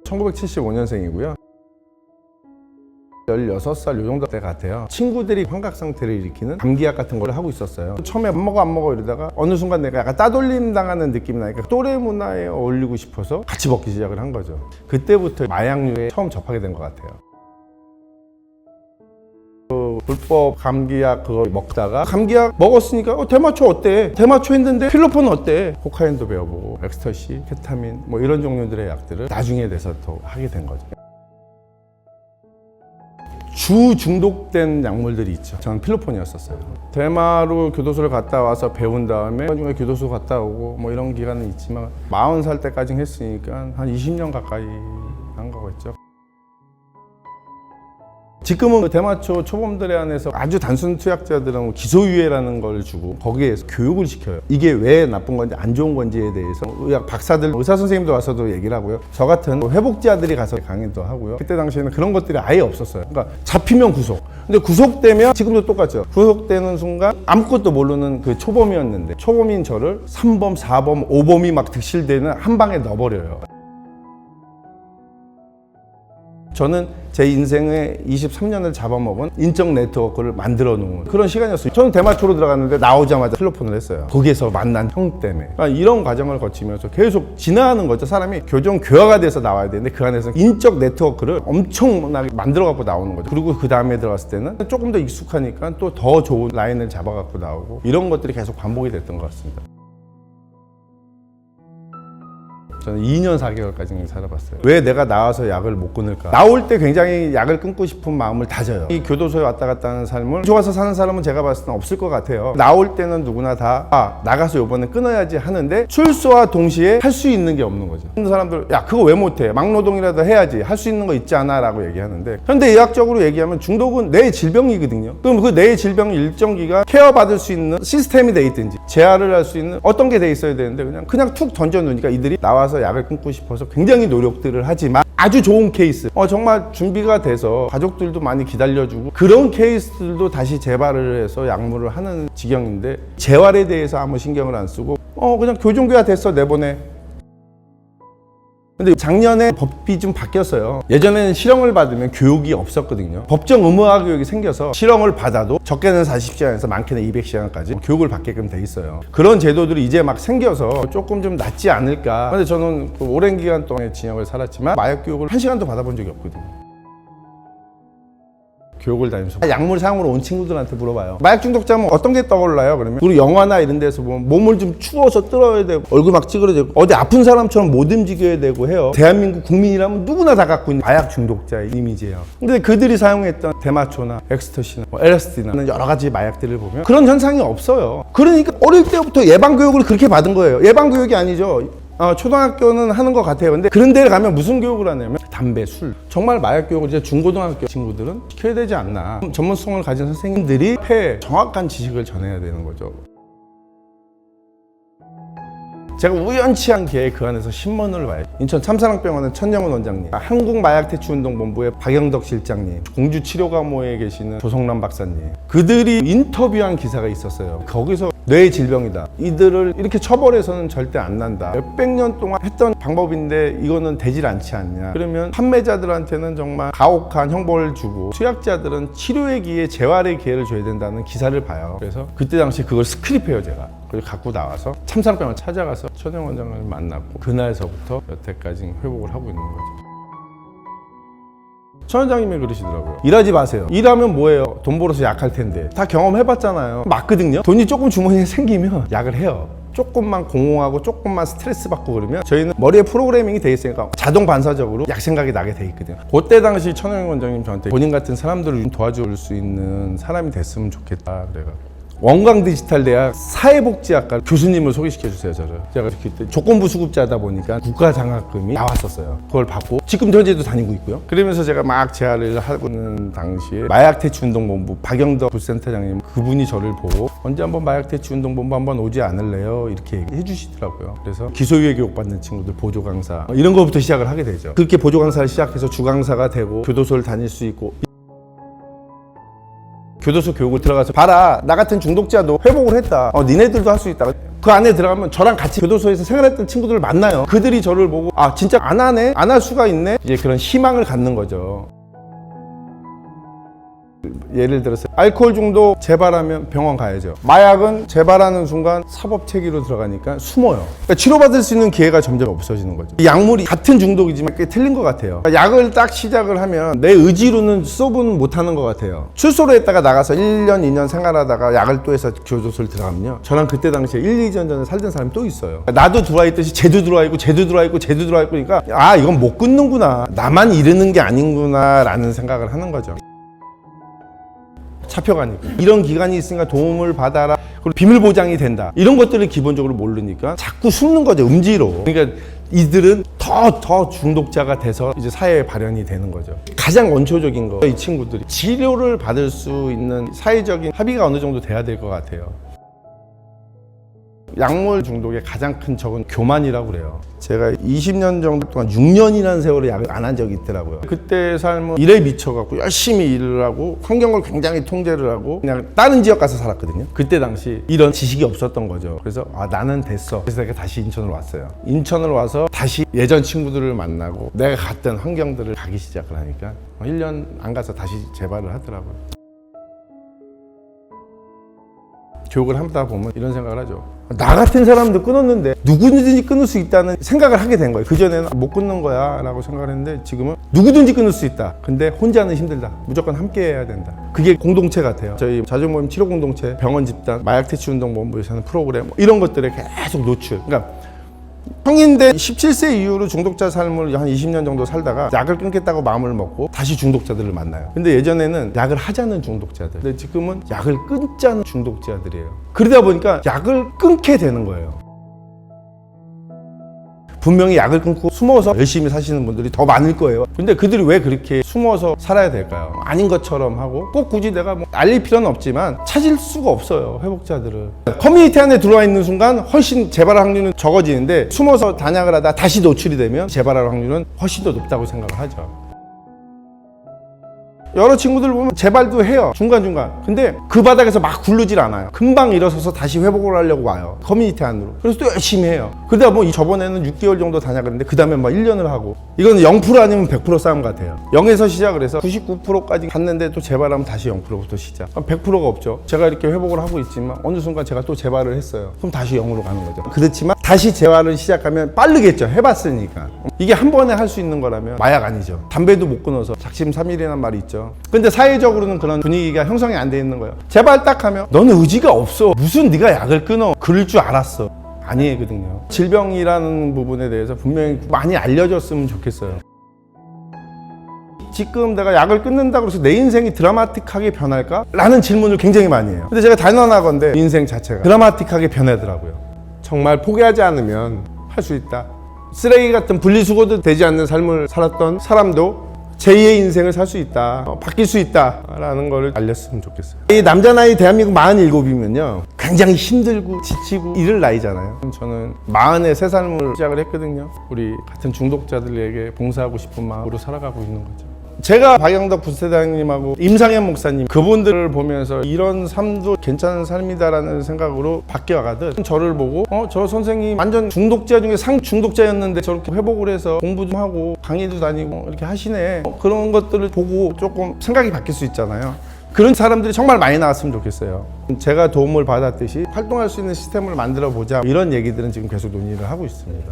1975년생이고요. 16살 요 정도 때 같아요. 친구들이 환각 상태를 일으키는 감기약 같은 걸 하고 있었어요. 처음에 안 먹어 이러다가 어느 순간 내가 약간 따돌림 당하는 느낌이 나니까 또래 문화에 어울리고 싶어서 같이 먹기 시작을 한 거죠. 그때부터 마약류에 처음 접하게 된 것 같아요. 불법 감기약 그거 먹다가 감기약 먹었으니까 대마초 어때? 대마초 했는데 필로폰 어때? 코카인도 배워보고 엑스터시, 케타민 뭐 이런 종류들의 약들을 나중에 돼서 더 하게 된 거죠. 주 중독된 약물들이 있죠. 저는 필로폰이었었어요. 대마로 교도소를 갔다 와서 배운 다음에 나중에 교도소 갔다 오고 뭐 이런 기간은 있지만 40살 때까지 했으니까 한 20년 가까이 한 거겠죠. 지금은 그 대마초 초범들에 한해서 아주 단순 투약자들은 기소유예라는 걸 주고 거기에서 교육을 시켜요. 이게 왜 나쁜 건지 안 좋은 건지에 대해서 의학 박사들, 의사 선생님도 와서도 얘기를 하고요. 저 같은 회복자들이 가서 강의도 하고요. 그때 당시에는 그런 것들이 아예 없었어요. 그러니까 잡히면 구속. 근데 구속되면 지금도 똑같죠. 구속되는 순간 아무것도 모르는 그 초범이었는데 초범인 저를 3범, 4범, 5범이 막 득실되는 한 방에 넣어버려요. 저는 제 인생의 23년을 잡아먹은 인적 네트워크를 만들어 놓은 그런 시간이었어요. 저는 대마초로 들어갔는데 나오자마자 필로폰을 했어요. 거기에서 만난 형 때문에. 그러니까 이런 과정을 거치면서 계속 진화하는 거죠. 사람이 교정 교화가 돼서 나와야 되는데 그 안에서 인적 네트워크를 엄청나게 만들어 갖고 나오는 거죠. 그리고 그 다음에 들어갔을 때는 조금 더 익숙하니까 또 더 좋은 라인을 잡아 갖고 나오고 이런 것들이 계속 반복이 됐던 것 같습니다. 저는 2년 4개월까지 살아봤어요. 왜 내가 나와서 약을 못 끊을까? 나올 때 굉장히 약을 끊고 싶은 마음을 다져요. 이 교도소에 왔다 갔다 하는 삶을 좋아서 사는 사람은 제가 봤을 때는 없을 것 같아요. 나올 때는 누구나 다 나가서 이번에 끊어야지 하는데 출소와 동시에 할 수 있는 게 없는 거죠. 근데 사람들 야 그거 왜 못해? 막노동이라도 해야지. 할 수 있는 거 있지 않아? 라고 얘기하는데 현대의학적으로 얘기하면 중독은 뇌의 질병이거든요. 그럼 그 뇌의 질병 일정 기간 케어받을 수 있는 시스템이 돼 있든지 재활을 할 수 있는 어떤 게 돼 있어야 되는데 그냥 툭 던져놓으니까 이들이 나와서 약을 끊고 싶어서 굉장히 노력들을 하지만 아주 좋은 케이스 정말 준비가 돼서 가족들도 많이 기다려주고 그런 케이스들도 다시 재발을 해서 약물을 하는 지경인데 재활에 대해서 아무 신경을 안 쓰고 그냥 교정교화 됐어 내보내. 근데 작년에 법이 좀 바뀌었어요. 예전에는 실형을 받으면 교육이 없었거든요. 법정 의무화 교육이 생겨서 실형을 받아도 적게는 40시간에서 많게는 200시간까지 교육을 받게끔 돼 있어요. 그런 제도들이 이제 막 생겨서 조금 좀 낫지 않을까. 근데 저는 그 오랜 기간 동안 진역을 살았지만 마약 교육을 1시간도 받아본 적이 없거든요. 교육을 다니면서 약물 사용으로 온 친구들한테 물어봐요. 마약 중독자면 어떤 게 떠올라요? 그러면 우리 영화나 이런 데서 보면 몸을 좀 추워서 뜯어야 되고 얼굴 막 찌그러져 되고 어디 아픈 사람처럼 못 움직여야 되고 해요. 대한민국 국민이라면 누구나 다 갖고 있는 마약 중독자의 이미지예요. 근데 그들이 사용했던 대마초나 엑스터시나 LSD나 여러 가지 마약들을 보면 그런 현상이 없어요. 그러니까 어릴 때부터 예방교육을 그렇게 받은 거예요. 예방교육이 아니죠. 초등학교는 하는 것 같아요. 근데 그런 데를 가면 무슨 교육을 하냐면 담배, 술. 정말 마약 교육을 이제 중고등학교 친구들은 시켜야 되지 않나. 전문성을 가진 선생님들이 정확한 지식을 전해야 되는 거죠. 제가 우연치 않게 그 안에서 신문을 봐요. 인천 참사랑병원의 천영훈 원장님, 한국마약퇴치운동본부의 박영덕 실장님, 공주치료감호에 계시는 조성란 박사님, 그들이 인터뷰한 기사가 있었어요. 거기서 뇌의 질병이다. 이들을 이렇게 처벌해서는 절대 안 난다. 몇백 년 동안 했던 방법인데 이거는 되질 않지 않냐. 그러면 판매자들한테는 정말 가혹한 형벌을 주고 투약자들은 치료의 기회, 재활의 기회를 줘야 된다는 기사를 봐요. 그래서 그때 당시 그걸 스크립해요, 제가. 그걸 갖고 나와서 참사랑병원 찾아가서 천영 원장을 만났고 그날서부터 여태까지 회복을 하고 있는 거죠. 천 원장님이 그러시더라고요. 일하지 마세요. 일하면 뭐예요? 돈 벌어서 약할 텐데. 다 경험해봤잖아요. 맞거든요. 돈이 조금 주머니에 생기면 약을 해요. 조금만 공허하고 조금만 스트레스 받고 그러면 저희는 머리에 프로그래밍이 돼 있으니까 자동 반사적으로 약 생각이 나게 돼 있거든요. 그때 당시 천영 원장님 저한테 본인 같은 사람들을 도와줄 수 있는 사람이 됐으면 좋겠다 그래가지고 원광디지털대학 사회복지학과 교수님을 소개시켜 주세요. 제가 그때 조건부 수급자다 보니까 국가장학금이 나왔었어요. 그걸 받고 지금 현재도 다니고 있고요. 그러면서 제가 막 재활을 하고 있는 당시에 마약퇴치운동본부 박영덕 부센터장님 그분이 저를 보고 언제 한번 마약퇴치운동본부 한번 오지 않을래요? 이렇게 얘기해 주시더라고요. 그래서 기소유예 교육 받는 친구들 보조 강사 이런 거부터 시작을 하게 되죠. 그렇게 보조 강사를 시작해서 주 강사가 되고 교도소를 다닐 수 있고 교도소 교육을 들어가서 봐라, 나 같은 중독자도 회복을 했다. 니네들도 할 수 있다. 그 안에 들어가면 저랑 같이 교도소에서 생활했던 친구들을 만나요. 그들이 저를 보고 아 진짜 안 하네? 안 할 수가 있네? 이제 그런 희망을 갖는 거죠. 예를 들어서 알코올 중독 재발하면 병원 가야죠. 마약은 재발하는 순간 사법 체계로 들어가니까 숨어요. 그러니까 치료받을 수 있는 기회가 점점 없어지는 거죠. 약물이 같은 중독이지만 꽤 틀린 것 같아요. 약을 딱 시작을 하면 내 의지로는 수업은 못하는 것 같아요. 출소로 했다가 나가서 1년, 2년 생활하다가 약을 또 해서 교도소를 들어가면요, 저랑 그때 당시에 1, 2년 전에 살던 사람이 또 있어요. 나도 들어와 있듯이 쟤도 들어와 있고 쟤도 들어와 있고 쟤도 들어와 있고 그러니까 아 이건 못 끊는구나, 나만 이르는 게 아닌구나 라는 생각을 하는 거죠. 잡혀가니까 이런 기간이 있으니까 도움을 받아라, 그리고 비밀 보장이 된다, 이런 것들을 기본적으로 모르니까 자꾸 숨는 거죠, 음지로. 그러니까 이들은 더 중독자가 돼서 이제 사회에 발현이 되는 거죠. 가장 원초적인 거, 이 친구들이 치료를 받을 수 있는 사회적인 합의가 어느 정도 돼야 될 것 같아요. 약물 중독의 가장 큰 적은 교만이라고 그래요. 제가 20년 정도 동안 6년이라는 세월을 약을 안 한 적이 있더라고요. 그때 삶은 일에 미쳐갖고 열심히 일을 하고 환경을 굉장히 통제를 하고 그냥 다른 지역 가서 살았거든요. 그때 당시 이런 지식이 없었던 거죠. 그래서 아 나는 됐어. 그래서 제가 다시 인천으로 왔어요. 인천으로 와서 다시 예전 친구들을 만나고 내가 갔던 환경들을 가기 시작을 하니까 1년 안 가서 다시 재발을 하더라고요. 교육을 하다 보면 이런 생각을 하죠. 나 같은 사람도 끊었는데 누구든지 끊을 수 있다는 생각을 하게 된 거예요. 그전에는 못 끊는 거야 라고 생각을 했는데 지금은 누구든지 끊을 수 있다. 근데 혼자는 힘들다. 무조건 함께 해야 된다. 그게 공동체 같아요. 저희 자주모임 치료 공동체, 병원 집단, 마약 퇴치 운동 본부에서 하는 프로그램 이런 것들에 계속 노출. 그러니까 성인대 17세 이후로 중독자 삶을 한 20년 정도 살다가 약을 끊겠다고 마음을 먹고 다시 중독자들을 만나요. 근데 예전에는 약을 하자는 중독자들, 근데 지금은 약을 끊자는 중독자들이에요. 그러다 보니까 약을 끊게 되는 거예요. 분명히 약을 끊고 숨어서 열심히 사시는 분들이 더 많을 거예요. 근데 그들이 왜 그렇게 숨어서 살아야 될까요? 아닌 것처럼 하고 꼭 굳이 내가 뭐 알릴 필요는 없지만 찾을 수가 없어요, 회복자들을. 커뮤니티 안에 들어와 있는 순간 훨씬 재발할 확률은 적어지는데 숨어서 단약을 하다 다시 노출이 되면 재발할 확률은 훨씬 더 높다고 생각을 하죠. 여러 친구들 보면 재발도 해요, 중간중간. 근데 그 바닥에서 막 굴르질 않아요. 금방 일어서서 다시 회복을 하려고 와요, 커뮤니티 안으로. 그래서 또 열심히 해요. 그러다 뭐 저번에는 6개월 정도 단약을 했는데 그 다음에 막 1년을 하고. 이건 0% 아니면 100% 싸움 같아요. 0에서 시작을 해서 99%까지 갔는데 또 재발하면 다시 0%부터 시작. 100%가 없죠. 제가 이렇게 회복을 하고 있지만 어느 순간 제가 또 재발을 했어요. 그럼 다시 0으로 가는 거죠. 그렇지만 다시 재활을 시작하면 빠르겠죠, 해봤으니까. 이게 한 번에 할 수 있는 거라면 마약 아니죠. 담배도 못 끊어서 작심삼일이라는 말이 있죠. 근데 사회적으로는 그런 분위기가 형성이 안 돼 있는 거예요. 재발 딱 하면 너는 의지가 없어, 무슨 네가 약을 끊어, 그럴 줄 알았어. 아니거든요. 질병이라는 부분에 대해서 분명히 많이 알려줬으면 좋겠어요. 지금 내가 약을 끊는다고 해서 내 인생이 드라마틱하게 변할까? 라는 질문을 굉장히 많이 해요. 근데 제가 단언하건대 인생 자체가 드라마틱하게 변하더라고요. 정말 포기하지 않으면 할 수 있다. 쓰레기 같은 분리수거도 되지 않는 삶을 살았던 사람도 제2의 인생을 살 수 있다, 바뀔 수 있다 라는 걸 알렸으면 좋겠어요. 이 남자 나이 대한민국 47이면요 굉장히 힘들고 지치고 이럴 나이잖아요. 저는 43의 삶을 시작을 했거든요. 우리 같은 중독자들에게 봉사하고 싶은 마음으로 살아가고 있는 거죠. 제가 박영덕 부사장님하고 임상현 목사님, 그분들을 보면서 이런 삶도 괜찮은 삶이다라는 생각으로 바뀌어가듯 저를 보고 저 선생님 완전 중독자 중에 상중독자였는데 저렇게 회복을 해서 공부 좀 하고 강의도 다니고 이렇게 하시네, 그런 것들을 보고 조금 생각이 바뀔 수 있잖아요. 그런 사람들이 정말 많이 나왔으면 좋겠어요. 제가 도움을 받았듯이 활동할 수 있는 시스템을 만들어 보자, 이런 얘기들은 지금 계속 논의를 하고 있습니다.